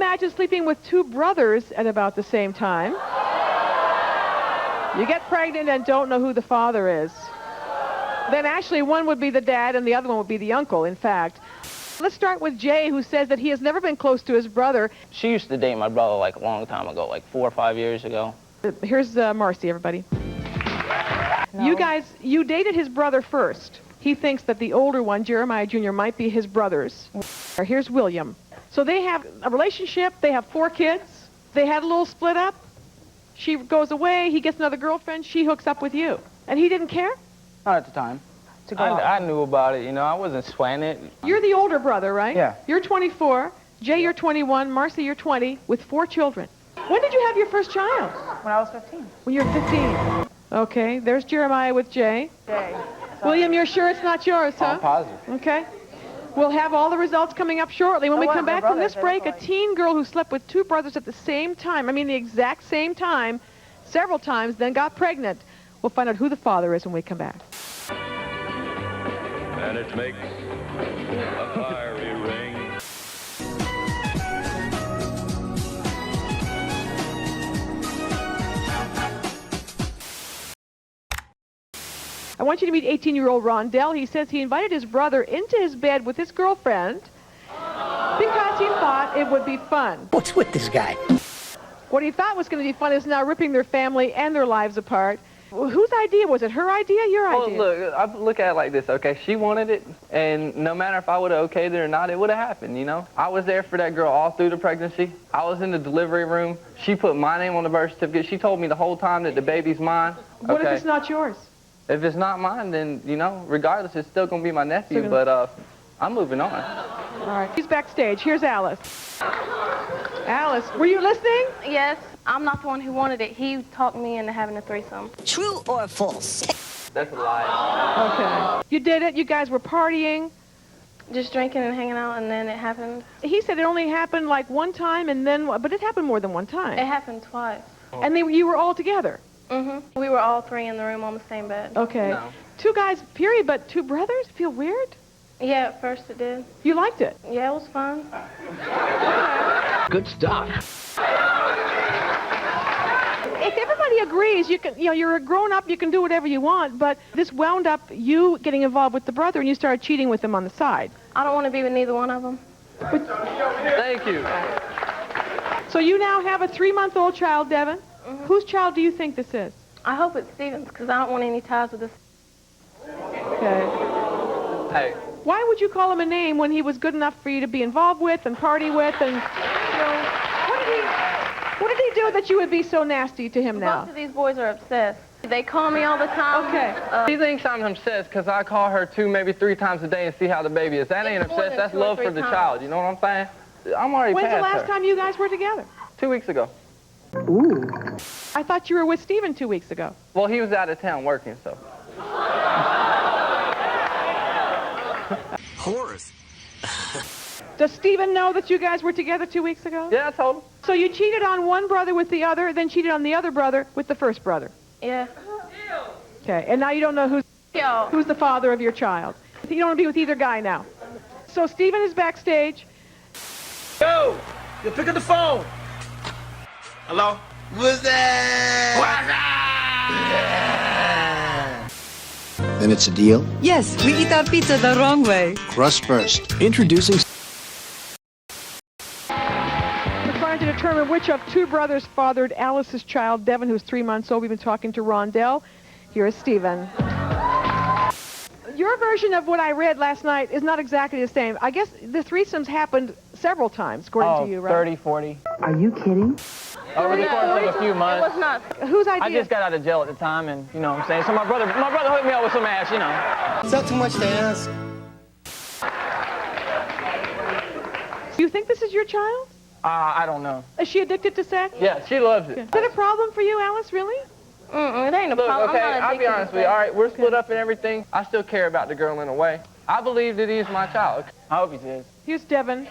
imagine sleeping with two brothers at about the same time? You get pregnant and don't know who the father is. Then actually one would be the dad and the other one would be the uncle, in fact. Let's start with Jay, who says that he has never been close to his brother. She used to date my brother like a long time ago, like 4 or 5 years ago. Here's Marcy, everybody. No. You guys, you dated his brother first. He thinks that the older one, Jeremiah Jr., might be his brother's. Here's William. So they have a relationship. They have 4 kids. They had a little split up. She goes away. He gets another girlfriend. She hooks up with you. And he didn't care? Not at the time. I knew about it, you know. I wasn't sweating it. You're the older brother, right? Yeah. You're 24. Jay, you're 21. Marcy, you're 20, with 4 children. When did you have your first child? When I was 15. When you were 15. Okay, there's Jeremiah with Jay. Jay. William, you're sure it's not yours, huh? I'm positive. Okay. We'll have all the results coming up shortly. When we come back from this break, a teen girl who slept with 2 brothers at the same time, I mean the exact same time, several times, then got pregnant. We'll find out who the father is when we come back. And it makes a fiery ring. I want you to meet 18-year-old Rondell. He says he invited his brother into his bed with his girlfriend because he thought it would be fun. What's with this guy? What he thought was going to be fun is now ripping their family and their lives apart. Well, whose idea was it? Her idea? Your idea? Well, look, I look at it like this, okay? She wanted it, and no matter if I would have okayed it or not, it would have happened, you know? I was there for that girl all through the pregnancy. I was in the delivery room. She put my name on the birth certificate. She told me the whole time that the baby's mine. Okay? What if it's not yours? If it's not mine, then, you know, regardless, it's still going to be my nephew, but I'm moving on. All right, he's backstage. Here's Alice. Alice, were you listening? Yes, I'm not the one who wanted it. He talked me into having a threesome. True or false? That's a lie. Okay. You did it. You guys were partying. Just drinking and hanging out, and then it happened. He said it only happened like one time, and then, but it happened more than one time. It happened twice. And you were all together? Mm-hmm. We were all 3 in the room on the same bed. Okay. No. 2 guys, period, but 2 brothers? Feel weird? Yeah, at first it did. You liked it? Yeah, it was fun. Good stuff. If everybody agrees, you can, you know, you're a grown-up, you can do whatever you want, but this wound up you getting involved with the brother, and you started cheating with him on the side. I don't want to be with neither one of them. Thank you. So you now have a 3-month-old child, Devin. Whose child do you think this is? I hope it's Steven's, because I don't want any ties with this. Okay. Hey. Why would you call him a name when he was good enough for you to be involved with and party with, and, you know, what did he do that you would be so nasty to him now? Both of these boys are obsessed. They call me all the time. Okay. She thinks I'm obsessed because I call her 2, maybe 3 times a day and see how the baby is. That ain't It's more obsessed. than That's 2 or love 3 for the times. child. You know what I'm saying? I'm already When's the past last her. time you guys were together? 2 weeks ago. Ooh. I thought you were with Steven 2 weeks ago. Well, he was out of town working, so. Horse. Does Steven know that you guys were together 2 weeks ago? Yeah, I told him. So you cheated on one brother with the other, then cheated on the other brother with the first brother. Yeah. Okay, and now you don't know who's the father of your child. You don't want to be with either guy now. So Steven is backstage. Yo, you pick up the phone. Hello? What's that? Then it's a deal? Yes, we eat our pizza the wrong way. Crust first. Introducing... We're trying to determine which of 2 brothers fathered Alice's child, Devin, who's 3 months old. We've been talking to Rondell. Here is Steven. Your version of what I read last night is not exactly the same. I guess the threesomes happened several times, according to you, right? 30, 40. Are you kidding? Over the course of a few It months. was not. Whose idea? I just got out of jail at the time, and you know what I'm saying? So my brother hooked me up with some ass, you know. Is that too much to ask? Do you think this is your child? I don't know. Is she addicted to sex? Yeah, she loves it. Is that a problem for you, Alice, really? It ain't a Look, problem. okay, I'm not I'll be addicted honest to with you. sex. All right, we're split up and everything. I still care about the girl in a way. I believe that he's my child. I hope he is. Here's Devin.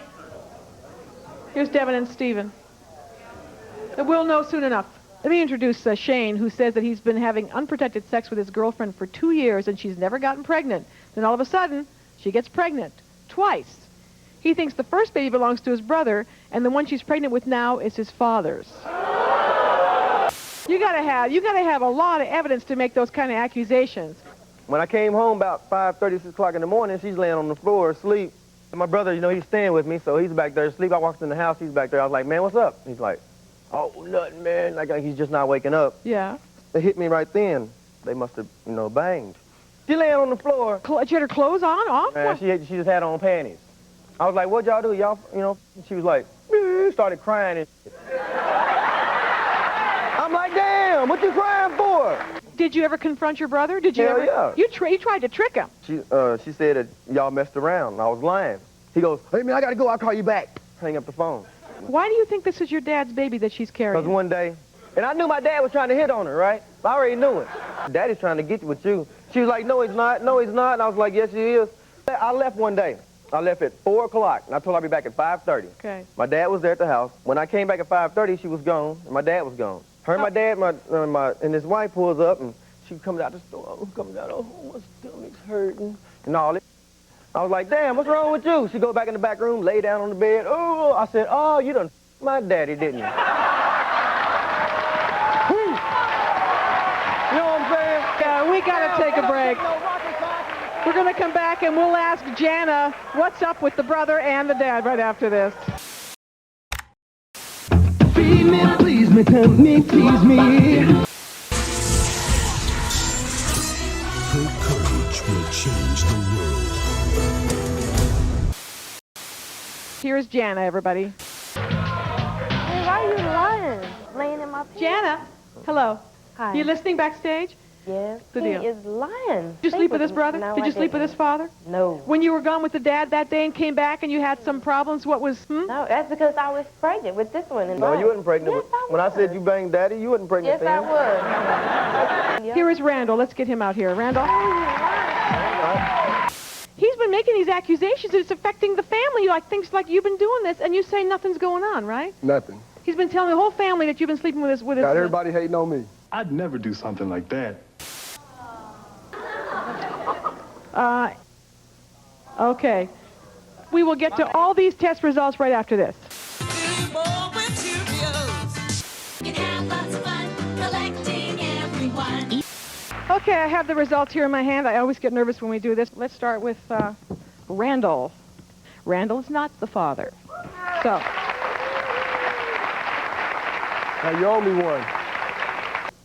Here's Devin and Steven. We'll know soon enough. Let me introduce Shane, who says that he's been having unprotected sex with his girlfriend for 2 years and she's never gotten pregnant. Then all of a sudden, she gets pregnant. Twice. He thinks the first baby belongs to his brother, and the one she's pregnant with now is his father's. You gotta have a lot of evidence to make those kind of accusations. When I came home about 5:30, 6 o'clock in the morning, she's laying on the floor asleep. And my brother, you know, he's staying with me, so he's back there asleep. I walked in the house, he's back there. I was like, man, what's up? He's like, oh, nothing, man. Like he's just not waking up. Yeah. They hit me right then. They must have, you know, banged. She laying on the floor. She had her clothes on, off? Man, she just had on panties. I was like, what'd y'all do? Y'all, you know, she was like, started crying and shit. I'm like, damn, what you crying for? Did you ever confront your brother? Did you Hell ever? yeah. You tried to trick him. She said that y'all messed around, and I was lying. He goes, hey, man, I gotta go, I'll call you back. Hang up the phone. Why do you think this is your dad's baby that she's carrying? Because one day, and I knew my dad was trying to hit on her, right? I already knew it. Daddy's trying to get with you. She was like, no, he's not, no, he's not. And I was like, yes, he is. I left one day. I left at 4 o'clock, and I told her I'd be back at 5:30. Okay. My dad was there at the house. When I came back at 5:30, she was gone, and my dad was gone. Her and my dad, and his wife pulls up, and she comes out the store, comes out, oh, my stomach's hurting, and all this. I was like, damn, what's wrong with you? She go back in the back room, lay down on the bed. Oh, I said, oh, you done my daddy, didn't you? You know what I'm saying? Yeah, we gotta take a break. We're gonna come back and we'll ask Jana what's up with the brother and the dad right after this. Feed me, please me, tell me, tease me. Her courage will change the world. Here's Jana, everybody. Hey, why are you lying? Laying in my pants. Jana, hello. Hi. You listening backstage? Yes. The He deal. is lying. Did you sleep with his brother? No, Did you sleep with his father? No. When you were gone with the dad that day and came back and you had some problems, what was, No, that's because I was pregnant with this one. No, you wasn't pregnant. Yes, I When I was. said you banged daddy, you wasn't pregnant Yes, I then. was. Here is Randall. Let's get him out here. Randall? He's been making these accusations that it's affecting the family, like things like you've been doing this, and you say nothing's going on, right? Nothing. He's been telling the whole family that you've been sleeping with his... Got everybody hating on me. I'd never do something like that. Okay. We will get to all these test results right after this. Okay, I have the results here in my hand. I always get nervous when we do this. Let's start with Randall. Randall is not the father. So. Now, you owe me one.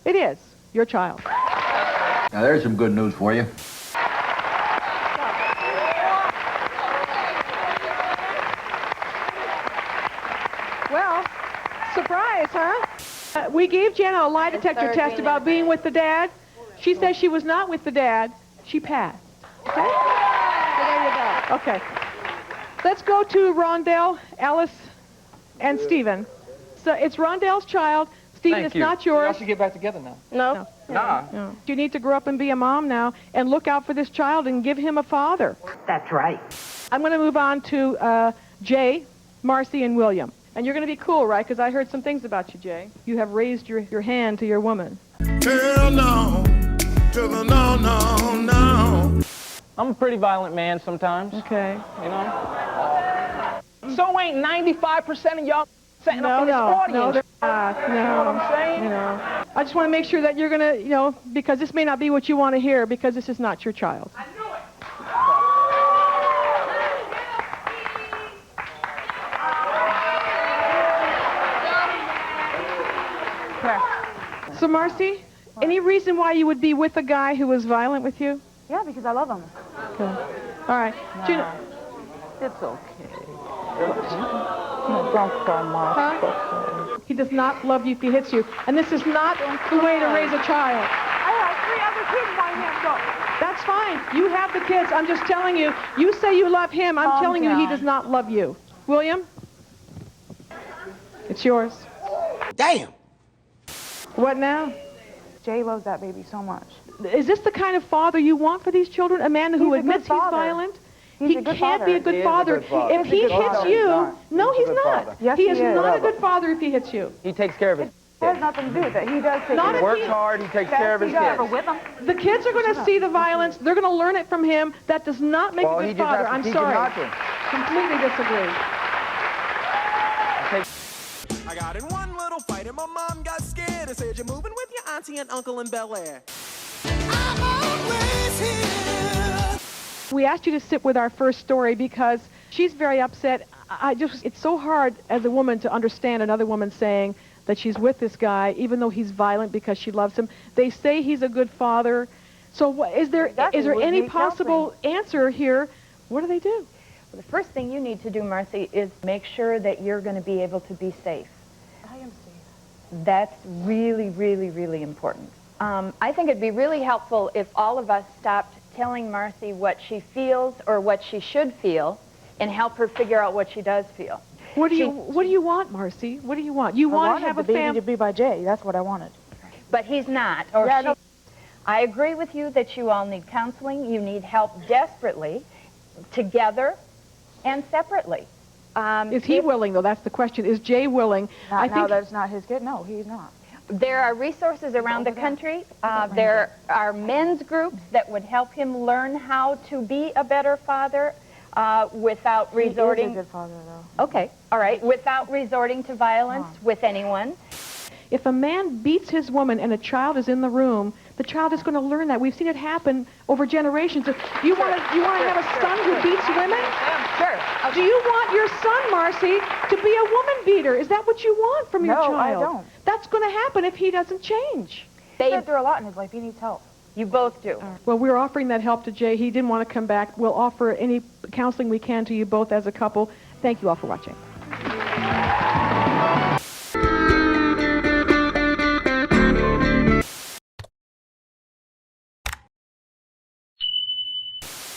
It is your child. Now, there's some good news for you. Well, surprise, huh? We gave Jana a lie detector test about being with the dad. She says she was not with the dad. She passed. Okay? So there you go. Okay. Let's go to Rondell, Alice, and Stephen. So it's Rondell's child. Stephen, Thank it's you. not yours. Y'all should get back together now. No. Nah. No. You need to grow up and be a mom now and look out for this child and give him a father. That's right. I'm going to move on to Jay, Marcy, and William. And you're going to be cool, right? Because I heard some things about you, Jay. You have raised your hand to your woman. Hell no, to the no, no, no. I'm a pretty violent man sometimes. Okay. You know? So ain't 95% of y'all sitting up in this No, audience. they're not. No. You know what I'm saying? You know. I just want to make sure that you're going to, you know, because this may not be what you want to hear because this is not your child. I knew it. So, Marcy, any reason why you would be with a guy who was violent with you? Yeah, because I love him. Okay. All right. Do you know, It's okay. huh? He does not love you if he hits you. And this is not the way to raise a child. I have 3 other kids by him, though. That's fine. You have the kids. I'm just telling you. You say you love him. I'm telling you he does not love you. William? It's yours. Damn. What now? Jay loves that baby so much. Is this the kind of father you want for these children? A man who He's a admits good he's father. violent? He's He a good can't be a father. good He is a father. good father. If He's a he good hits father. you, He's no, a he's good not. father. Yes, he he is is. not a good father if he hits you. He takes care of his It has nothing to do with it. He does take Not care if of works he- hard, he takes care of his He's never kids. with him. The kids are going to see the violence. They're going to learn it from him. That does not make Well, a he good just father. has to I'm teach him sorry. not to. Completely disagree. I got in one little fight and my mom got scared and said, you're moving with your auntie and uncle in Bel Air. I'm always here. We asked you to sit with our first story because she's very upset. It's so hard as a woman to understand another woman saying that she's with this guy, even though he's violent because she loves him. They say he's a good father. So is there any possible answer here? What do they do? Well, the first thing you need to do, Marcy, is make sure that you're going to be able to be safe. I am safe. That's really, really, really important. I think it'd be really helpful if all of us stopped telling Marcy what she feels or what she should feel and help her figure out what she does feel. What do you want, Marcy? What do you want? You want to have a family? I wanted the baby to be by Jay. That's what I wanted. But he's not. Or yeah, no. I agree with you that you all need counseling. You need help desperately, together and separately. Is he willing, though? That's the question. Is Jay willing? Now that's not his kid. No, he's not. There are resources around the country. There are men's groups that would help him learn how to be a better father without resorting... He is a good father, though. Okay, all right. Without resorting to violence with anyone. If a man beats his woman and a child is in the room, the child is going to learn that. We've seen it happen over generations. You want to have a son who beats women? Sure. Do you want your son, Marcy, to be a woman beater? Is that what you want from your child? No, I don't. That's going to happen if he doesn't change. He's been through a lot in his life. He needs help. You both do. Well, we're offering that help to Jay. He didn't want to come back. We'll offer any counseling we can to you both as a couple. Thank you all for watching.